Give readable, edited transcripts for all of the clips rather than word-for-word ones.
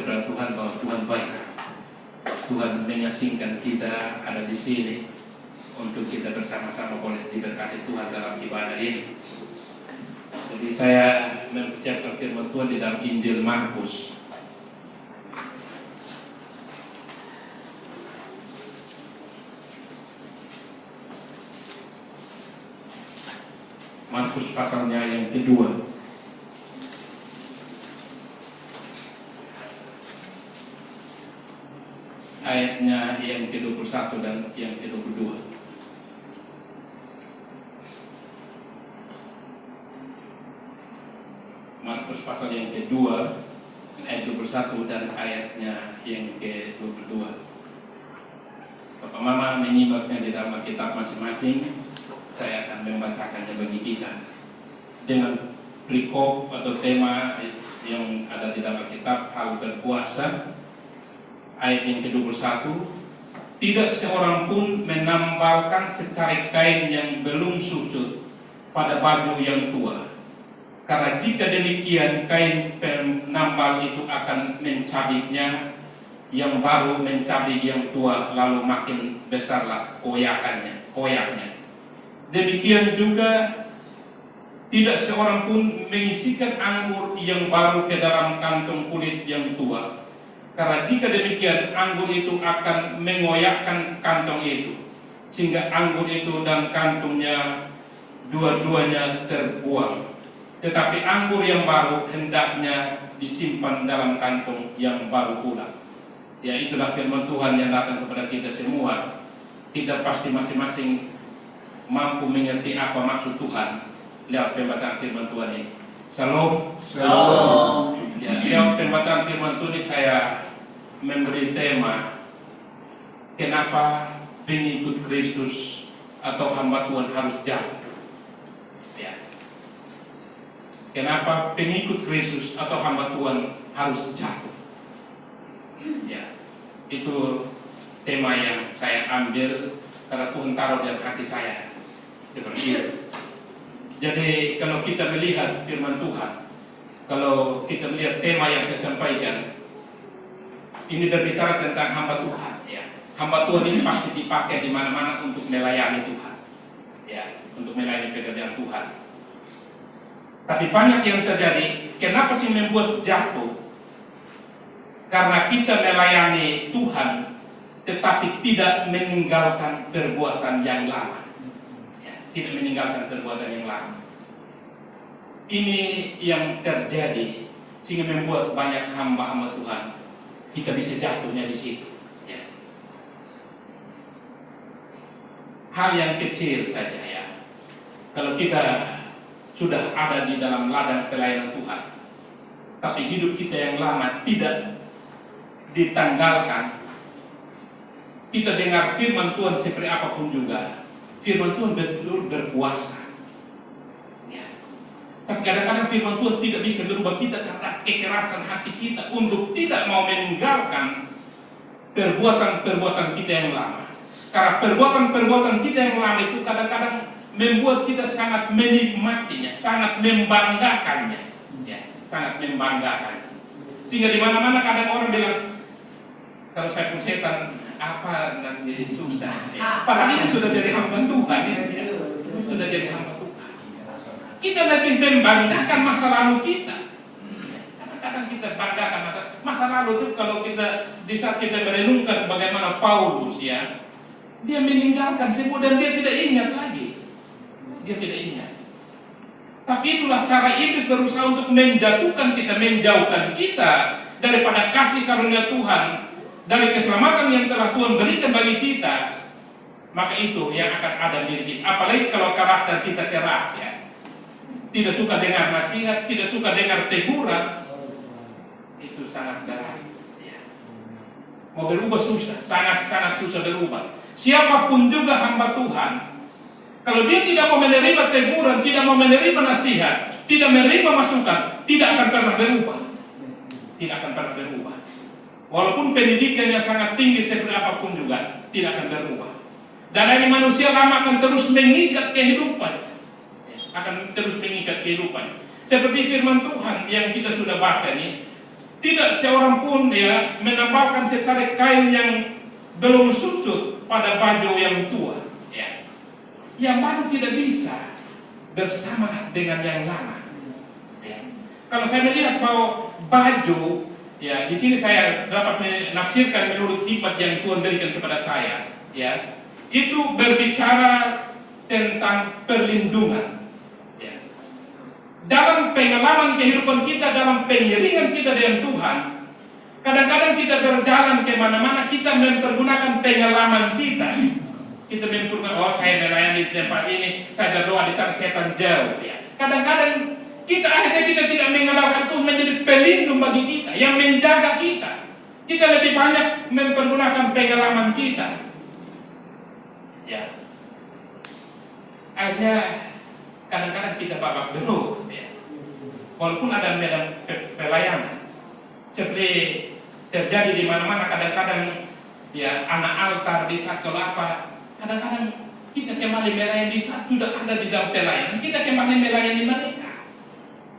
kepada Tuhan bahwa Tuhan baik. Tuhan mengasingkan kita ada di sini untuk kita bersama-sama boleh diberkati Tuhan dalam ibadah ini. Jadi saya membacakan firman Tuhan di dalam Injil Markus. Markus pasalnya yang kedua. Ayatnya yang ke-21 dan yang ke-22. Markus pasal yang kedua ayat 21 dan ayatnya yang ke-22. Bapak Mama menyimaknya di dalam kitab masing-masing. Saya akan membacakannya bagi kita dengan perikop atau tema yang ada di dalam kitab hal berpuasa. Ayat yang ke-21, tidak seorang pun menambalkan secarik kain yang belum susut pada baju yang tua. Karena jika demikian kain penambal itu akan mencabiknya, yang baru mencabik yang tua, lalu makin besarlah koyaknya. Demikian juga tidak seorang pun mengisikan anggur yang baru ke dalam kantong kulit yang tua. Karena jika demikian anggur itu akan mengoyakkan kantong itu, sehingga anggur itu dan kantongnya dua-duanya terbuang. Tetapi anggur yang baru hendaknya disimpan dalam kantong yang baru pula. Ya, itulah firman Tuhan yang datang kepada kita semua. Kita pasti masing-masing mampu mengerti apa maksud Tuhan lewat pembacaan firman Tuhan ini. Shalom. Shalom. Ya, lewat pembacaan firman Tuhan ini saya memberi tema kenapa pengikut Kristus atau hamba Tuhan harus jatuh. Ya. Kenapa pengikut Kristus atau hamba Tuhan harus jatuh. Ya. Itu tema yang saya ambil karena Tuhan taruh di hati saya. Seperti itu. Jadi kalau kita melihat firman Tuhan, kalau kita melihat tema yang saya sampaikan, ini berbicara tentang hamba Tuhan. Ya. Hamba Tuhan ini pasti dipakai di mana-mana untuk melayani Tuhan. Ya, untuk melayani pekerjaan Tuhan. Tapi banyak yang terjadi, kenapa sih membuat jatuh? Karena kita melayani Tuhan, tetapi tidak meninggalkan perbuatan yang lama. Ya, tidak meninggalkan perbuatan yang lama. Ini yang terjadi sehingga membuat banyak hamba-hamba Tuhan kita bisa jatuhnya di situ. Ya. Hal yang kecil saja ya. Kalau kita sudah ada di dalam ladang pelayanan Tuhan, tapi hidup kita yang lama tidak ditanggalkan, kita dengar firman Tuhan seperti apapun juga, firman Tuhan betul berkuasa. Ya. Tapi kadang-kadang firman Tuhan tidak bisa berubah kita karena kekerasan hati kita untuk tidak mau meninggalkan perbuatan-perbuatan kita yang lama. Karena perbuatan-perbuatan kita yang lama itu kadang-kadang membuat kita sangat menikmatinya, sangat membanggakannya, ya, sangat membanggakan. Sehingga di mana-mana kadang orang bilang, kalau saya pun setan apa nanti susah. Ya. Padahal ini sudah jadi hamba Tuhan, ya. Sudah jadi hamba Tuhan. Kita lebih membanggakan masa lalu kita. Kadang kita banggakan masa lalu itu. Kalau kita di saat kita merenungkan bagaimana Paulus ya, dia meninggalkan semua dan dia tidak ingat lagi. Dia tidak ingat. Tapi itulah cara iblis berusaha untuk menjatuhkan kita, menjauhkan kita daripada kasih karunia Tuhan, dari keselamatan yang telah Tuhan berikan bagi kita. Maka itu yang akan ada diri kita. Apalagi kalau karakter kita keras ya, tidak suka dengar nasihat, tidak suka dengar teguran, itu sangat berat. Ya. Mau berubah susah, sangat-sangat susah berubah. Siapapun juga hamba Tuhan, kalau dia tidak mau menerima teguran, tidak mau menerima nasihat, tidak menerima masukan, tidak akan pernah berubah. Tidak akan pernah berubah. Walaupun pendidikannya sangat tinggi seperti apapun juga, tidak akan berubah. Dan dari manusia lama akan terus mengikat kehidupan. Akan terus mengikat kehidupan. Seperti firman Tuhan yang kita sudah baca ini, Tidak seorang pun ya menambahkan secara kain yang belum susut pada baju yang tua. Ya. Yang baru tidak bisa bersama dengan yang lama. Ya. Kalau saya melihat bahwa baju, ya di sini saya dapat menafsirkan menurut hikmat yang Tuhan berikan kepada saya. Ya, itu berbicara tentang perlindungan. Dalam pengalaman kehidupan kita, dalam pengiringan kita dengan Tuhan, kadang-kadang kita berjalan kemana-mana, kita mempergunakan pengalaman kita. Kita mempergunakan, oh saya melayani di tempat ini, saya berdoa di sana, setan jauh. Ya. Kadang-kadang kita akhirnya kita tidak mengenalkan Tuhan menjadi pelindung bagi kita, yang menjaga kita. Kita lebih banyak mempergunakan pengalaman kita. Ya. Akhirnya kadang-kadang kita babak belur, ya. Walaupun ada medan pelayanan, seperti terjadi di mana-mana, kadang-kadang ya anak altar di satu apa, kadang-kadang kita kembali melayani di saat sudah ada di dalam pelayanan, kita kembali melayani mereka.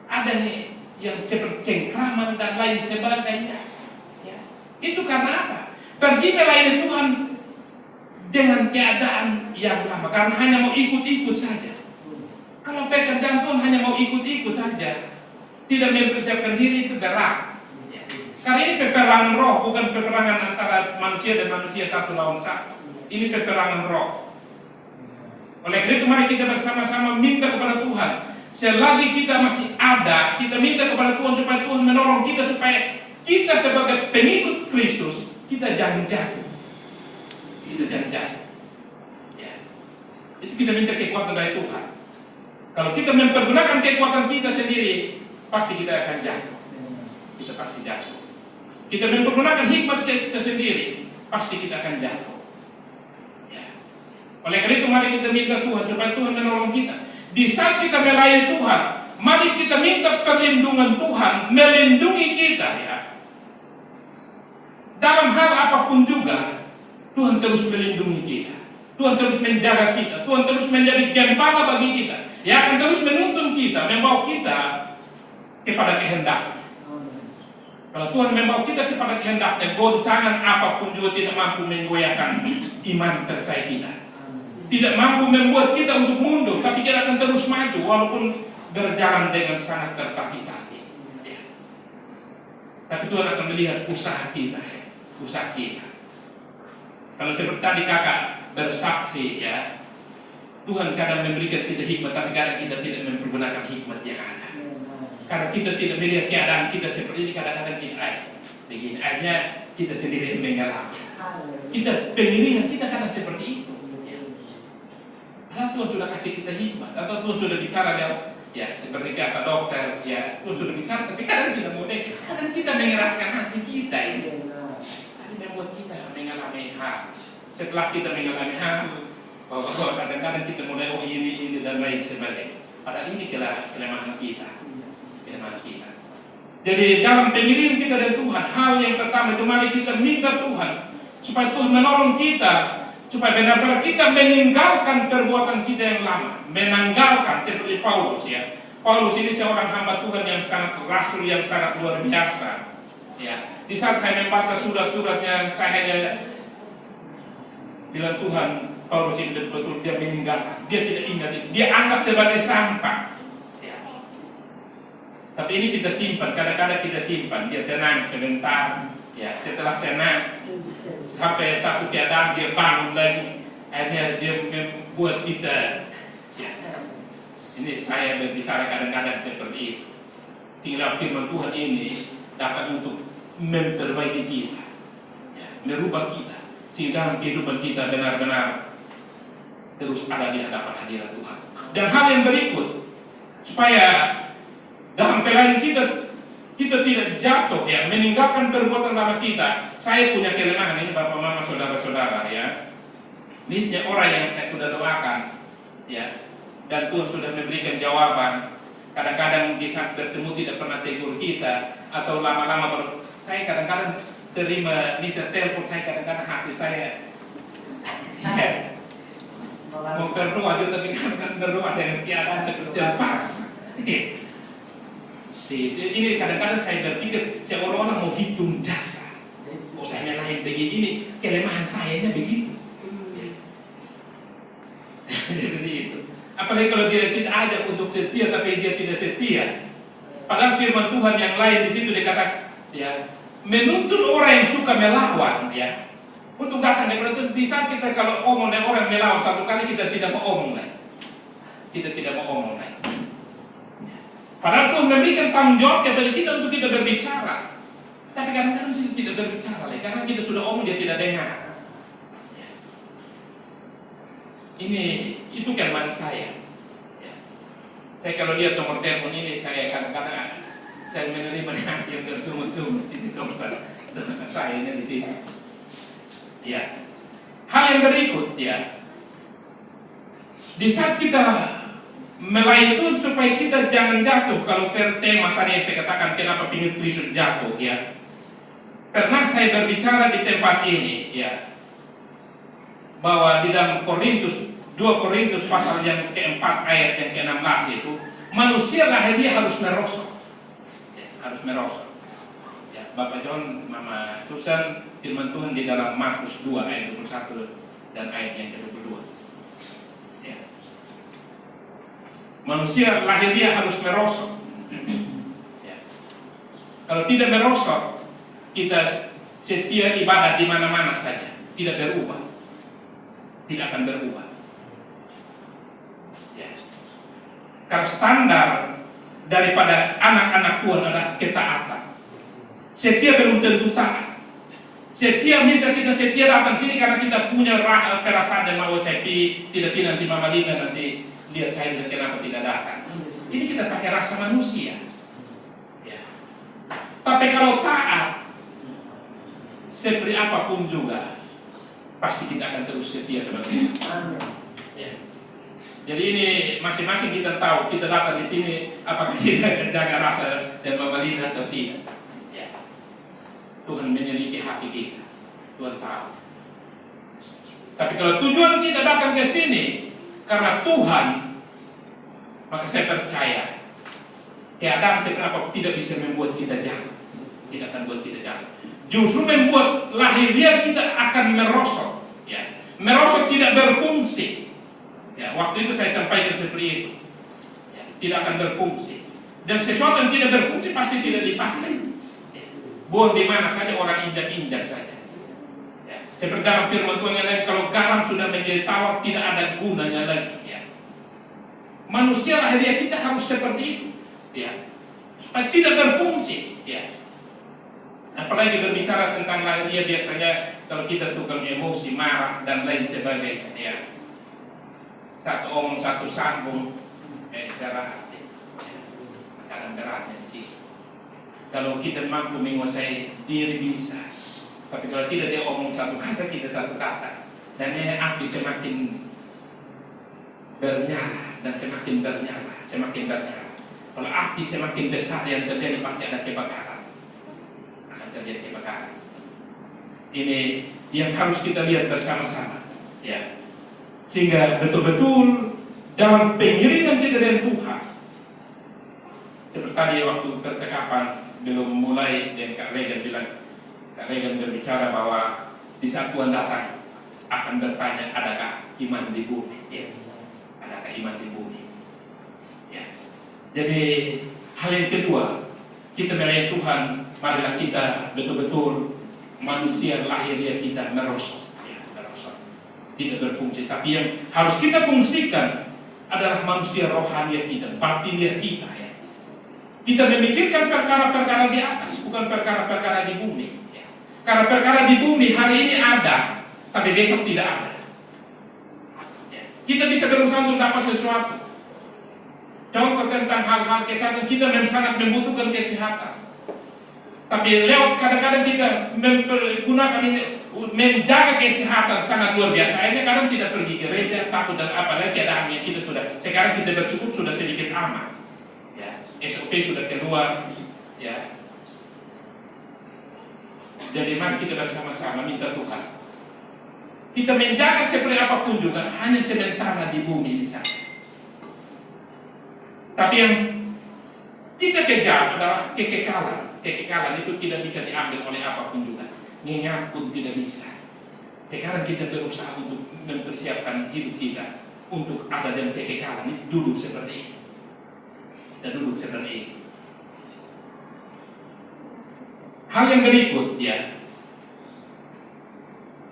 Ada nih yang seperti cengkraman dan lain sebagainya. Ya. Itu karena apa? Pergi melayani Tuhan dengan keadaan yang lama, karena hanya mau ikut-ikut saja. Kalau pekerjaan Tuhan hanya mau ikut-ikut saja, tidak mempersiapkan diri, itu berat. Ya. Karena ini peperangan roh, bukan peperangan antara manusia dan manusia satu lawan satu. Ini peperangan roh. Oleh karena itu mari kita bersama-sama minta kepada Tuhan. Selagi kita masih ada, kita minta kepada Tuhan supaya Tuhan menolong kita, supaya kita sebagai pengikut Kristus, kita jangan jatuh. Kita jangan jatuh. Ya. Itu kita minta kekuatan dari Tuhan. Kalau kita mempergunakan kekuatan kita sendiri, pasti kita akan jatuh. Kita pasti jatuh. Kita mempergunakan hikmat kita sendiri, pasti kita akan jatuh. Ya. Oleh karena itu mari kita minta Tuhan supaya Tuhan menolong kita. Di saat kita melayani Tuhan, mari kita minta perlindungan Tuhan melindungi kita, ya. Dalam hal apapun juga, Tuhan terus melindungi kita. Tuhan terus menjaga kita. Tuhan terus menjadi gembala bagi kita. Yang akan terus menuntun kita, membawa kita kepada kehendaknya. Kalau Tuhan membawa kita kepada kehendaknya, goncangan apapun juga tidak mampu menggoyahkan iman percaya kita. Tidak mampu membuat kita untuk mundur, tapi kita akan terus maju walaupun berjalan dengan sangat tertatih-tatih. Ya. Tapi Tuhan akan melihat usaha kita, ya. Usaha kita. Kalau seperti tadi kakak bersaksi, ya, Tuhan kadang memberikan kita hikmat, tapi kadang kita tidak mempergunakan hikmat yang ada. Karena kita tidak melihat keadaan kita seperti ini, kadang-kadang kita begini, akhirnya kita sendiri yang mengalami. Kita pengiringan kita kadang seperti itu. Karena Tuhan sudah kasih kita hikmat, atau Tuhan sudah bicara ya seperti kata dokter, ya Tuhan sudah bicara, tapi kadang tidak mau deh, kadang kita mengeraskan hati kita ini, kadang membuat kita mengalami hal. Setelah kita mengalami hal, bahwa kadang-kadang kita mulai ini dan lain sebagainya. Padahal ini kelemahan kita, kelemahan kita. Jadi dalam pengiringan kita dan Tuhan, hal yang pertama itu mari kita minta Tuhan supaya Tuhan menolong kita. Supaya benar-benar kita meninggalkan perbuatan kita yang lama, menanggalkan seperti Paulus, ya. Paulus ini seorang hamba Tuhan yang sangat rasul, yang sangat luar biasa. Ya. Di saat saya membaca surat-suratnya, saya hanya bilang Tuhan, Paulus ini betul-betul dia meninggalkan, dia tidak ingat itu, dia anggap sebagai sampah. Ya. Tapi ini kita simpan, kadang-kadang kita simpan, dia tenang sebentar. Ya, setelah tenang sampai satu keadaan dia bangun lagi, akhirnya dia membuat kita, ya. Ini saya berbicara kadang-kadang seperti itu. Sehingga firman Tuhan ini dapat untuk memperbaiki kita, ya, merubah kita, sehingga dalam kehidupan kita benar-benar terus ada di hadapan hadirat Tuhan. Dan hal yang berikut, supaya dalam pelayanan kita tidak jatuh, ya, meninggalkan perbuatan lama kita. Saya punya kelemahan ini, bapak mama saudara-saudara, ya. Ini orang yang saya sudah doakan, ya, dan Tuhan sudah memberikan jawaban. Kadang-kadang di saat bertemu tidak pernah tegur kita, atau lama-lama baru. Saya kadang-kadang terima bisa telepon, saya kadang-kadang hati saya ya, mau berdoa juga, tapi kadang berdoa dengan keadaan seperti terpaksa. Ini kadang-kadang saya berpikir seolah-olah mau hitung jasa. Oh, saya nyalahin begini, ini kelemahan sayanya begitu. Jadi itu. Apalagi kalau dia tidak ajak untuk setia tapi dia tidak setia. Padahal firman Tuhan yang lain di situ dikatakan, ya, menuntun orang yang suka melawan, ya, untuk datang kepada Tuhan. Di saat kita kalau omong dan orang melawan satu kali, kita tidak mau omong lagi. Kita tidak mau omong lagi. Padahal Tuhan memberikan tanggung jawab kepada kita untuk kita berbicara. Tapi kadang-kadang kita tidak berbicara lagi karena kita sudah omong dia tidak dengar. Itu kelemahan saya. Ya. Saya kalau lihat nomor telepon ini, saya kadang-kadang saya menerima hati yang bersumut-sumut itu saya ini di sini. Ya. Hal yang berikut, ya. Di saat kita melayan Tuhan supaya kita jangan jatuh. Kalau tema tadi yang saya katakan kenapa pinut Kristus jatuh, ya. Pernah saya berbicara di tempat ini, ya, bahwa di dalam Korintus 2 Korintus pasal yang keempat ayat yang ke-16 itu, manusia lahirnya harus merosot, ya, harus merosot. Ya, Bapak John, Mama Susan, firman Tuhan di dalam Markus 2 ayat 21 dan ayat yang ke-22. Ya. Manusia lahirnya harus merosot. Ya. Kalau tidak merosot, kita setia ibadah di mana-mana saja, tidak berubah, tidak akan berubah. Karena standar daripada anak-anak Tuhan adalah ketaatan. Setia belum tentu taat. Setia bisa kita setia datang sini karena kita punya perasaan dan mau saya tidak pilih nanti Mama Lina nanti lihat saya dan kenapa tidak datang. Ini kita pakai rasa manusia. Ya. Tapi kalau taat, seperti apapun juga, pasti kita akan terus setia kepada Tuhan. Ya. Jadi ini masing-masing kita tahu kita datang di sini apakah kita jaga rasa dan memelihara atau tidak. Ya. Tuhan menyelidiki hati kita, Tuhan tahu. Tapi kalau tujuan kita datang ke sini karena Tuhan, maka saya percaya keadaan kenapa tidak bisa membuat kita jatuh, tidak akan buat kita jatuh. Justru membuat lahirnya kita akan merosot, ya. Merosot tidak berfungsi. Ya, waktu itu saya sampaikan seperti itu, ya, tidak akan berfungsi. Dan sesuatu yang tidak berfungsi pasti tidak dipakai. Ya. Buang di mana saja orang injak-injak saja. Ya. Seperti dalam firman Tuhan yang lain, kalau garam sudah menjadi tawar tidak ada gunanya lagi. Ya. Manusia lahirnya kita harus seperti itu, ya, supaya tidak berfungsi. Ya. Apalagi berbicara tentang lahirnya biasanya kalau kita tukang emosi, marah dan lain sebagainya. Ya. Satu omong, satu sambung, cara hati. Kadang beratnya sih. Kalau kita mampu menguasai diri bisa, tapi kalau tidak dia omong satu kata, kita satu kata, dan ini api semakin bernyala dan semakin bernyala, semakin bernyala. Kalau api semakin besar yang terjadi pasti ada kebakaran, akan terjadi kebakaran. Ini yang harus kita lihat bersama-sama, ya. Sehingga betul-betul dalam pengiringan kita dengan Tuhan. Seperti tadi waktu percakapan belum mulai dan Kak Regan bilang, Kak Regan berbicara bahwa di saat Tuhan datang akan bertanya adakah iman di bumi, ya. Adakah iman di bumi, ya. Jadi hal yang kedua, kita melayani Tuhan, marilah kita betul-betul manusia lahirnya kita merosot. Tidak berfungsi, tapi yang harus kita fungsikan adalah manusia rohani kita, batinnya kita, ya. Kita memikirkan perkara-perkara di atas, bukan perkara-perkara di bumi, ya. Karena perkara di bumi hari ini ada, tapi besok tidak ada, ya. Kita bisa berusaha untuk dapat sesuatu. Contoh tentang hal-hal kesehatan, kita memang sangat membutuhkan kesehatan, tapi lewat kadang-kadang kita mempergunakan ini menjaga kesehatan sangat luar biasa. Akhirnya kadang tidak pergi gereja, takut dan apalagi keadaannya kita sudah. Sekarang kita bersyukur sudah sedikit aman. Ya, SOP sudah keluar. Ya. Jadi mari kita bersama-sama minta Tuhan. Kita menjaga seperti apapun juga hanya sementara di bumi ini saja. Tapi yang Kita kejar adalah kekekalan. Kekekalan itu tidak bisa diambil oleh apapun juga. Nyenyak pun tidak bisa. Sekarang kita berusaha untuk mempersiapkan hidup kita untuk ada dalam kekekalan. Itu duduk seperti ini. Kita duduk seperti ini. Hal yang berikut ya.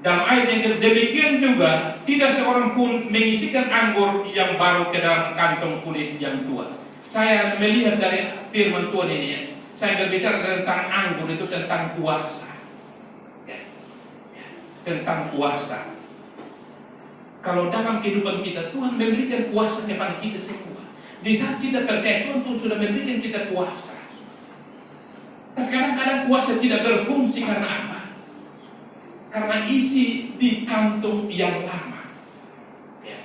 Dalam ayat yang demikian juga tidak seorang pun mengisikan anggur yang baru ke dalam kantong kulit yang tua. Saya melihat dari firman Tuhan ini ya, saya berbicara tentang anggur itu tentang kuasa ya. Tentang kuasa. Kalau dalam kehidupan kita Tuhan memberikan kuasa kepada kita semua. Di saat kita percaya Tuhan sudah memberikan kita kuasa. Dan kadang-kadang kuasa tidak berfungsi karena apa? Karena isi di kantung yang lama ya.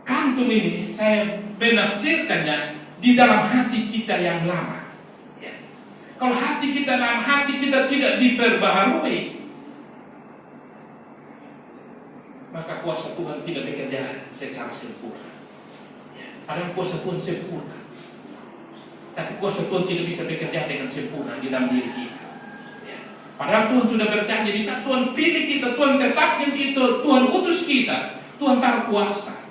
Kantung ini saya menafsirkannya di dalam hati kita yang lama ya. Kalau hati kita lama, hati kita tidak diperbaharui, maka kuasa Tuhan tidak bekerja secara sempurna ya. Padahal kuasa Tuhan sempurna, tapi kuasa Tuhan tidak bisa bekerja dengan sempurna di dalam diri kita ya. Padahal Tuhan sudah berjanji, di saat Tuhan pilih kita, Tuhan tetapkan kita, Tuhan utus kita, Tuhan taruh kuasa.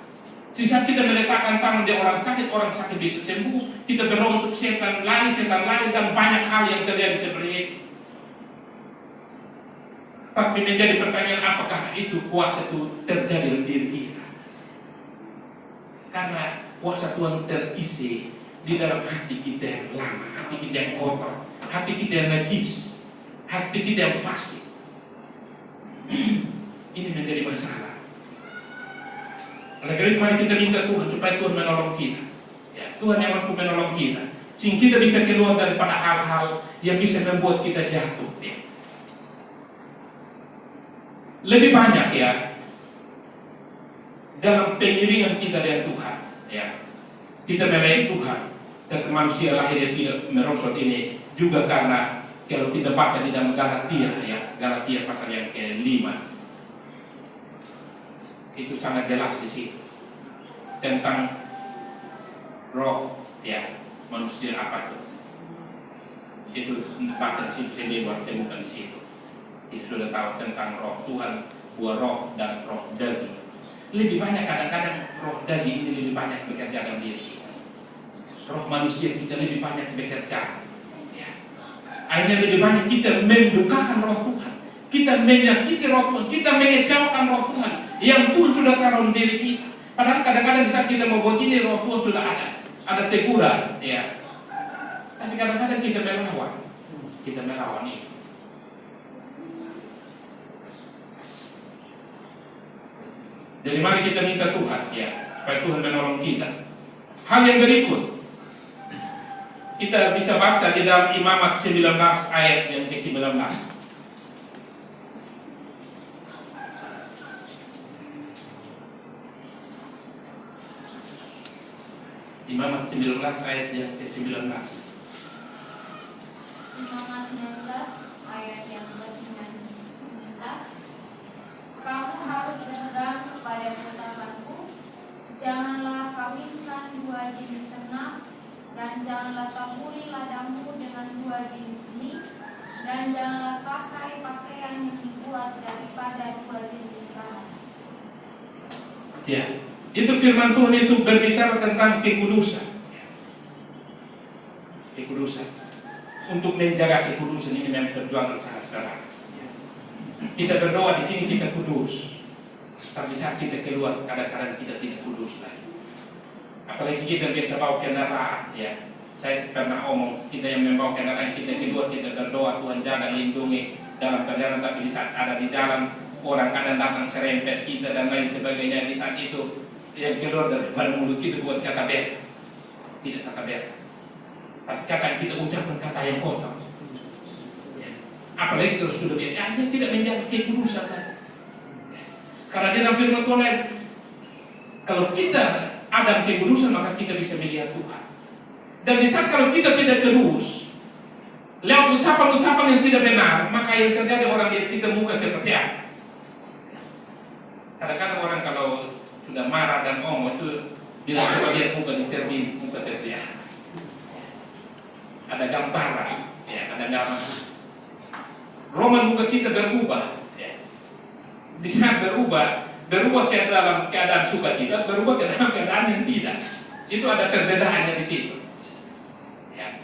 Sehingga kita meletakkan tangan di orang sakit bisa sembuh. Kita berdoa untuk setan lari, dan banyak hal yang terjadi seperti itu. Tapi menjadi pertanyaan, apakah itu kuasa itu terjadi dalam diri kita? Karena kuasa Tuhan terisi di dalam hati kita yang lama, hati kita yang kotor, hati kita yang najis, hati kita yang fasik. Ini menjadi masalah. Oleh karena itu mari kita minta Tuhan supaya Tuhan menolong kita ya, Tuhan yang mampu menolong kita sehingga kita bisa keluar daripada hal-hal yang bisa membuat kita jatuh ya. Lebih banyak ya dalam pengiringan kita dengan Tuhan ya, kita melayani Tuhan dan manusia lahir yang tidak merosot ini juga karena kalau kita baca di dalam Galatia ya, Galatia pasal yang ke-5 itu sangat jelas di situ tentang roh ya, manusia apa itu baca di situ sendiri, baru temukan di situ. Kita sudah tahu tentang roh Tuhan, buah roh dan roh daging. Lebih banyak kadang-kadang roh daging ini lebih banyak bekerja dalam diri kita. Roh manusia kita lebih banyak bekerja ya. Akhirnya lebih banyak kita mendukakan roh Tuhan, kita menyakiti roh Tuhan, kita mengecewakan roh Tuhan yang Tuhan sudah taruh di diri kita. Padahal kadang-kadang saat kita mau buat ini, roh Tuhan sudah ada teguran ya. Tapi kadang-kadang kita melawan itu. Jadi mari kita minta Tuhan ya, supaya Tuhan menolong kita. Hal yang berikut kita bisa baca di dalam Imamat 19 ayat yang ke-19. Imamat 19 ayat yang ke-19. Imamat 19 ayat yang ke-19. Kamu harus berpegang kepada ketetapanku. Janganlah kawinkan dua jenis ternak, dan janganlah taburi ladangmu dengan dua jenis benih, dan janganlah pakai pakaian yang dibuat daripada dua jenis kain. Ya. Itu firman Tuhan itu berbicara tentang kekudusan. Kekudusan. Untuk menjaga kekudusan ini memang perjuangan sangat berat. Kita berdoa di sini kita kudus, tapi saat kita keluar kadang-kadang kita tidak kudus lagi. Apalagi kita biasa bawa kendaraan ya. Saya pernah omong, kita yang membawa kendaraan kita keluar, kita berdoa Tuhan jaga lindungi dalam perjalanan, tapi di saat ada di jalan orang kadang datang serempet kita dan lain sebagainya. Di saat itu yang keluar dari mulut kita buat kata ber, tidak kata ber, tapi kata yang kita ucapkan kata yang kotor ya. Apalagi kalau sudah biasa, tidak menjaga kekudusan lagi ya. Karena dalam firman Tuhan, kalau kita ada kekudusan maka kita bisa melihat Tuhan. Dan di saat kalau kita tidak kudus, lewat ucapan-ucapan yang tidak benar, maka yang terjadi orang lihat kita muka seperti apa. Kadang-kadang orang kalau sudah marah dan omong itu bilang coba lihat muka di cermin, muka seperti apa. ada gambaran, ya, ada gambaran. Roman juga kita berubah, ya. Di saat berubah ke dalam keadaan sukacita, berubah ke dalam keadaan yang tidak. Itu ada perbedaannya di situ. Ya.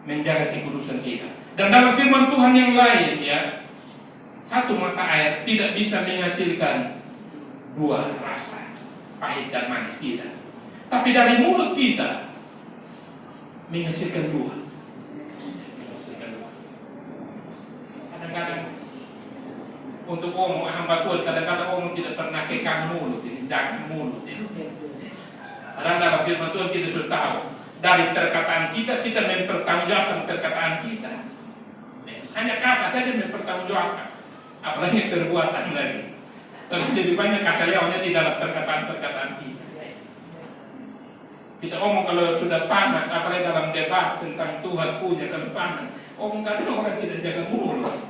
Menjaga kekudusan kita. Dan dalam firman Tuhan yang lain, ya, satu mata air tidak bisa menghasilkan dua rasa, pahit dan manis, tidak. Tapi dari mulut kita menghasilkan dua. Kadang-kadang untuk omong hamba Tuhan, kadang-kadang omong tidak pernah kekang mulut ini, jangan mulut ini. Karena dalam firman Tuhan kita sudah tahu, dari perkataan kita mempertanggungjawabkan perkataan kita. Hanya kata saja mempertanggungjawabkan, apalagi perbuatan lagi. Tapi lebih banyak kasaliaunya di dalam perkataan-perkataan kita. Kita omong kalau sudah panas, apalagi dalam debat tentang Tuhan punya, kalau panas, omong kadang orang tidak jaga mulut.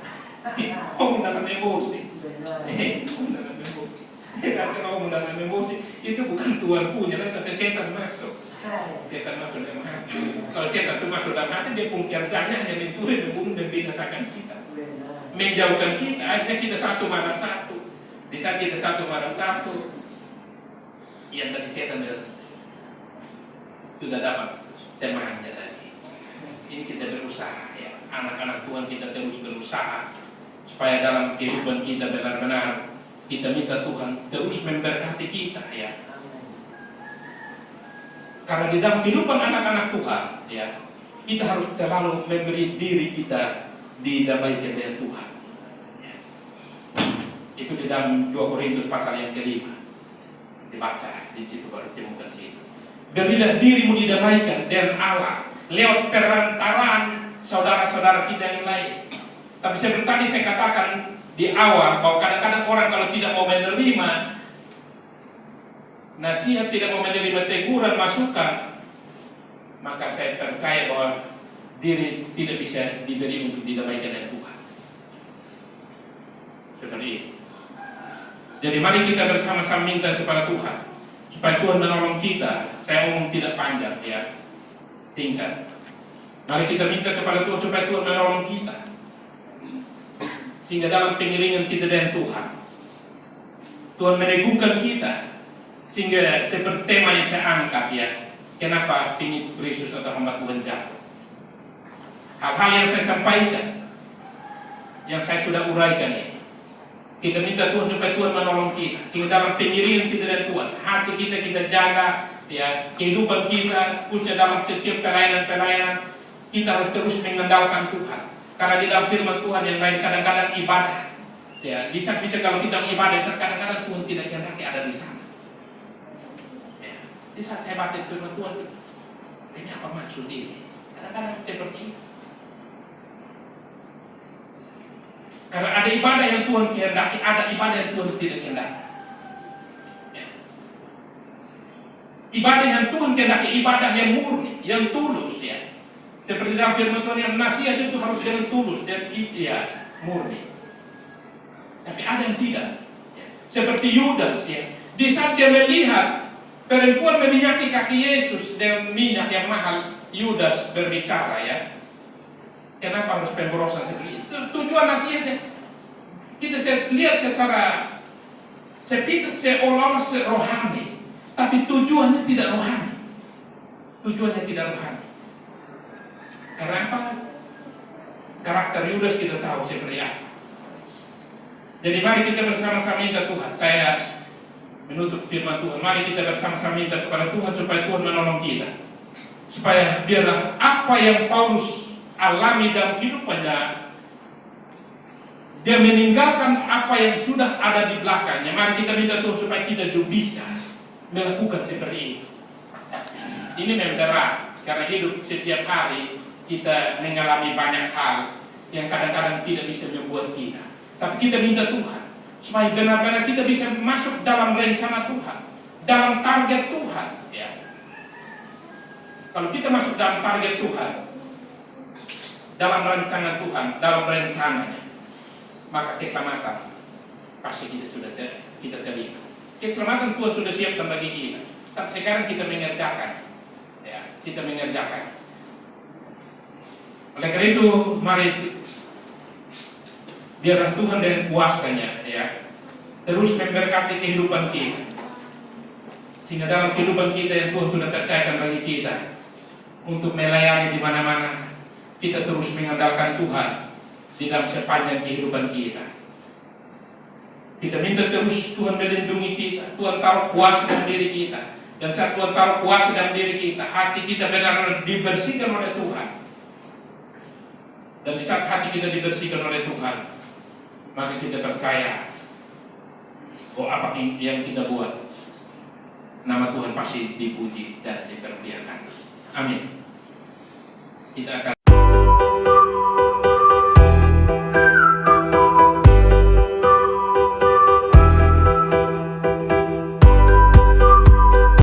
Omong dalam emosi. Omong dalam emosi. Karena omong dalam emosi itu bukan Tuhan punya, tapi setan masuk. Setan masuk dalam hati. Kalau setan itu masuk dalam hati, dia pun kerjanya hanya mencuri, membunuh, dan binasakan kita, menjauhkan kita. Akhirnya kita satu marah satu. Di saat kita satu marah satu, yang tadi setan sudah dapat temannya tadi. Ini kita berusaha, ya, anak-anak Tuhan kita terus berusaha supaya dalam kehidupan kita benar-benar kita minta Tuhan terus memberkati kita, ya. Karena di dalam kehidupan anak-anak Tuhan, ya, kita harus selalu memberi diri kita didamaikan dengan Tuhan. Ya. Itu di dalam 2 Korintus pasal yang kelima. Dibaca di situ baru temukan situ. Berilah dirimu didamaikan dengan Allah lewat perantaraan saudara-saudara kita yang lain. Tapi seperti tadi saya katakan di awal bahwa kadang-kadang orang kalau tidak mau menerima nasihat, tidak mau menerima teguran, masukan, maka saya percaya bahwa diri tidak bisa diberi untuk didamaikan dengan Tuhan. Seperti itu. Jadi mari kita bersama-sama minta kepada Tuhan supaya Tuhan menolong kita. Saya ngomong tidak panjang, ya, singkat. Mari kita minta kepada Tuhan supaya Tuhan menolong kita, sehingga dalam pengiringan kita dengan Tuhan, Tuhan meneguhkan kita, sehingga seperti tema yang saya angkat, ya, kenapa pengikut Kristus atau hamba Tuhan jatuh. Hal-hal yang saya sampaikan, yang saya sudah uraikan ini, kita minta Tuhan supaya Tuhan menolong kita, sehingga dalam pengiringan kita dengan Tuhan, hati kita jaga, ya, kehidupan kita, khususnya dalam setiap pelayanan-pelayanan, kita harus terus mengandalkan Tuhan. Karena di dalam firman Tuhan yang lain kadang-kadang ibadah, ya, bisa kalau kita ibadah, kadang-kadang Tuhan tidak kehendaki ada di sana. Ya, di saat saya baca firman Tuhan, ini apa maksud ini? Kadang-kadang seperti ini. Karena ada ibadah yang Tuhan kehendaki, ada ibadah yang Tuhan tidak kehendaki. Ya. Ibadah yang Tuhan kehendaki, ibadah yang murni, yang tulus, ya. Seperti dalam firman Tuhan yang nasihat itu harus dengan tulus dan ikhtiar, murni. Tapi ada yang tidak. Ya. Seperti Yudas, ya. Di saat dia melihat perempuan meminyaki kaki Yesus dengan minyak yang mahal, Yudas berbicara, ya. Kenapa harus pemborosan seperti itu? Tujuan nasihatnya kita lihat secara sepintas seolah-olah rohani, tapi tujuannya tidak rohani. Tujuannya tidak rohani. Karena apa? Karakter Yudas kita tahu seperti apa. Jadi mari kita bersama-sama minta Tuhan. Saya menutup firman Tuhan. Mari kita bersama-sama minta kepada Tuhan supaya Tuhan menolong kita. Supaya biarlah apa yang Paulus alami dalam kehidupannya, dia meninggalkan apa yang sudah ada di belakangnya. Mari kita minta Tuhan supaya kita juga bisa melakukan seperti itu. Ini memang berat, karena hidup setiap hari kita mengalami banyak hal yang kadang-kadang tidak bisa membuat kita. Tapi kita minta Tuhan supaya benar-benar kita bisa masuk dalam rencana Tuhan, dalam target Tuhan. Ya. Kalau kita masuk dalam target Tuhan, dalam rencana Tuhan, dalam rencananya, maka keselamatan pasti kita sudah kita terima. Keselamatan Tuhan sudah siapkan bagi kita. Tapi sekarang kita mengerjakan, ya, kita mengerjakan. Oleh karena itu, mari biarlah Tuhan dengan kuasanya ya terus memberkati kehidupan kita, sehingga dalam kehidupan kita yang Tuhan sudah kerjakan bagi kita untuk melayani di mana-mana, kita terus mengandalkan Tuhan di dalam sepanjang kehidupan kita. Kita minta terus Tuhan melindungi kita, Tuhan taruh kuasa dalam diri kita, dan saat Tuhan taruh kuasa dalam diri kita, hati kita benar-benar dibersihkan oleh Tuhan. Dan di saat hati kita dibersihkan oleh Tuhan, maka kita percaya bahwa apa yang kita buat, nama Tuhan pasti dipuji dan dipermuliakan. Amin. Kita akan